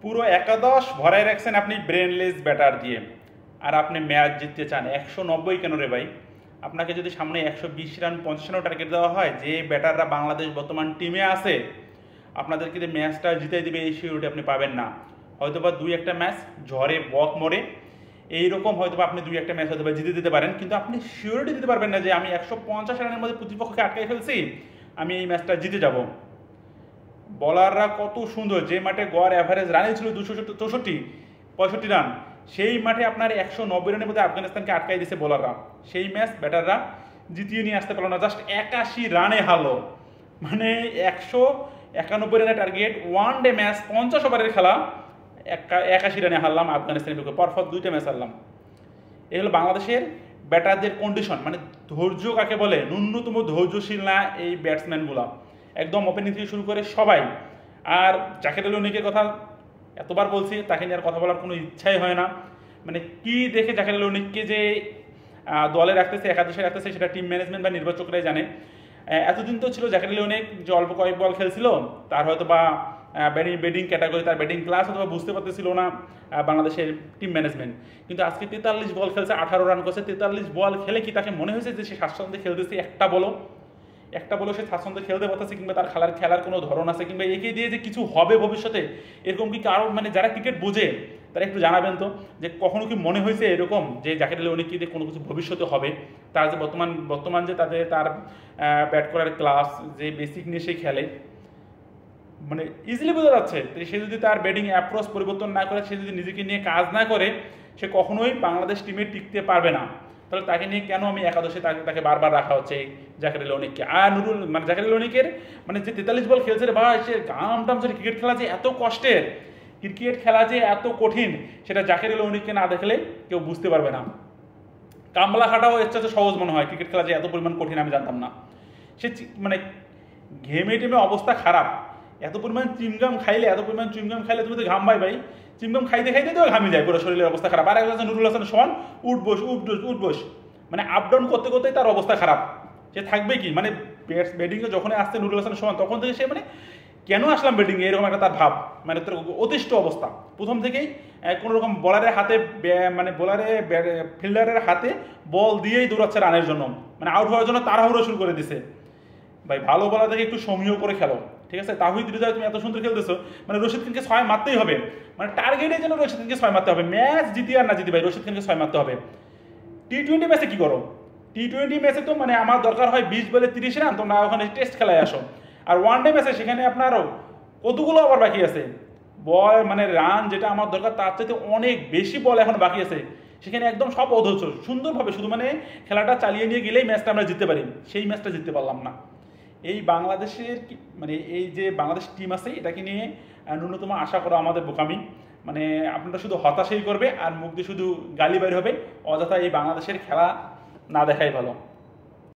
পুরো একাদশ ভরাই রাখছেন আপনি ব্রেনলেস ব্যাটার দিয়ে, আর আপনি ম্যাচ জিততে চান 190 কেন রে ভাই? আপনাকে যদি সামনে 120 রান 50 রানও টার্গেট দেওয়া হয়, যে ব্যাটাররা বাংলাদেশ বর্তমান টিমে আছে আপনাদেরকে যে ম্যাচটা জিতাই দিবে এই সিউরিটি আপনি পাবেন না। হয়তোবা দুই একটা ম্যাচ ঝড়ে বক মরে এইরকম হয়তোবা আপনি দুই একটা ম্যাচ হয়তো জিতে দিতে পারেন, কিন্তু আপনি সিউরিটি দিতে পারবেন না যে আমি 150 রানের মধ্যে প্রতিপক্ষকে আটকাই ফেলছি, আমি এই ম্যাচটা জিতে যাব। বলাররা কত সুন্দর, যে মাঠে গড় অ্যাভারেজ রানই ছিল 264 রান, সেই মাঠে আপনার 190 রানের মধ্যে আফগানিস্তানকে আটকাই দিয়েছে বোলাররা। সেই ম্যাচ ব্যাটাররা জিতিয়ে নিয়ে আসতে পারলো না, জাস্ট 81 রানে হারলো। মানে 191 রানের টার্গেট, ওয়ান ডে ম্যাচ 50 ওভারের খেলা, 81 রানে হারলাম আফগানিস্তানের বিপক্ষে, পরপর দুইটা ম্যাচ হারলাম। এই হলো বাংলাদেশের ব্যাটারদের কন্ডিশন। মানে ধৈর্য কাকে বলে, ন্যূনতম ধৈর্যশীল না এই ব্যাটসম্যানগুলা, একদম ওপেনিং থেকে শুরু করে সবাই। আর জাকের আলী অনেকের কথা এতবার বলছি, তাকে নিয়ে আর কথা বলার কোনো ইচ্ছাই হয় না। মানে কি দেখে জাকের আলী অনেককে যে দলে রাখতেছে, একাদশে রাখতেছে, সেটা টিম ম্যানেজমেন্ট বা নির্বাচকরাই জানে। এতদিন তো ছিল জাকের আলী অনেক যে অল্প কয়েক বল খেলছিল, তার হয়তো বা ব্যাটিং ক্যাটাগরি, তার ব্যাটিং ক্লাস অথবা বুঝতে পারতেছিল না বাংলাদেশের টিম ম্যানেজমেন্ট। কিন্তু আজকে 43 বল খেলছে, 18 রান করছে। 43 বল খেলে কি তাকে মনে হয়েছে যে সে স্বাচ্ছন্দ্যে খেলতেছে? একটা বলো সে স্বাচ্ছন্দ্যে খেলতে পারতেছে, কিংবা তার খেলার কোনো ধরন আছে, কিংবা একে দিয়ে যে কিছু হবে ভবিষ্যতে, এরকম কি কারো, মানে যারা ক্রিকেট বোঝে তারা একটু জানাবেন তো, যে কখনো কি মনে হয়েছে এরকম যে জাকের আলী অনেক কি দিয়ে কোনো কিছু ভবিষ্যতে হবে? তার যে বর্তমান যে তার ব্যাট করার ক্লাস, যে বেসিক নিয়ে সে খেলে, মানে ইজিলি বোঝা যাচ্ছে। সে যদি তার ব্যাটিং অ্যাপ্রোচ পরিবর্তন না করে, সে যদি নিজেকে নিয়ে কাজ না করে, সে কখনোই বাংলাদেশ টিমে টিকতে পারবে না। তাহলে তাকে নিয়ে কেন আমি একাদশে তাকে বারবার রাখা হচ্ছে জাকের আলী অনেককে? আর মানে জাকের আলী অনেকের মানে যে 43 বল খেলছে রে ভাই, সে গামটাম ছেড়ে ক্রিকেট খেলা যে এত কষ্টের, ক্রিকেট খেলা যে এত কঠিন, সেটা জাকের আলী অনেককে না দেখলে কেউ বুঝতে পারবে না। কামলা খাটাও এর চাইতে সহজ মনে হয়, ক্রিকেট খেলা যে এত পরিমাণ কঠিন আমি জানতাম না। সে মানে ঘেমে টেমে অবস্থা খারাপ, এত পরিমাণ চুইংগাম খাইলে তুমি তো ঘাম ভাই, চুইংগাম খাইতে খাইতে তো ঘামি যায়, পুরো শরীরের অবস্থা খারাপ। আর একজন নুরুল হাসান সোহান উঠবস, মানে আপ ডাউন করতে করতেই তার অবস্থা খারাপ। সে থাকবে কি, মানে ব্যাটিংয়ে যখন আসছে নুরুল হাসান সোহান, তখন থেকে সে মানে কেন আসলাম ব্যাটিংয়ে এরকম একটা তার ভাব, মানে তার অতিষ্ঠ অবস্থা প্রথম থেকেই। কোনো রকম বলারের হাতে, মানে ফিল্ডারের হাতে বল দিয়েই দৌড়াচ্ছে রানের জন্য, মানে আউট হওয়ার জন্য তাড়াহুড়ো শুরু করে দিছে। ভাই ভালো বলার থেকে একটু সমীহ করে খেলো, ঠিক আছে? তাহিদ হৃদয় তুমি এত সুন্দর খেলতেছো, মানে রশিদ খানকে 6 মারতেই হবে, মানে টার্গেটের জন্য রশিদ খানকে 6 মারতে হবে। ম্যাচ জিতি আর না জিতি ভাই, রশিদ খানকে 6 মারতে হবে। টি-20 ম্যাচে কি করো? টি-20 ম্যাচে তো মানে আমার দরকার হয় 20 বলে 30 রান, তোমরা ওখানে টেস্ট খেলায় আসো। আর ওয়ান ডে ম্যাচে সেখানে আপনারও কতগুলো আবার বাকি আছে বল, মানে রান যেটা আমার দরকার তার চাইতে অনেক বেশি বল এখন বাকি আছে। সেখানে একদম সব অধৈর্য সুন্দরভাবে শুধু মানে খেলাটা চালিয়ে নিয়ে গেলেই ম্যাচটা আমরা জিততে পারি, সেই ম্যাচটা জিততে পারলাম না। এই বাংলাদেশের মানে এই যে বাংলাদেশ টিম আছে, এটাকে নিয়ে ন্যূনতম আশা করা আমাদের বোকামি। মানে আপনারা শুধু হতাশাই করবে আর মুখ দিয়ে শুধু গালি বের হবে, অযথা এই বাংলাদেশের খেলা না দেখাই ভালো।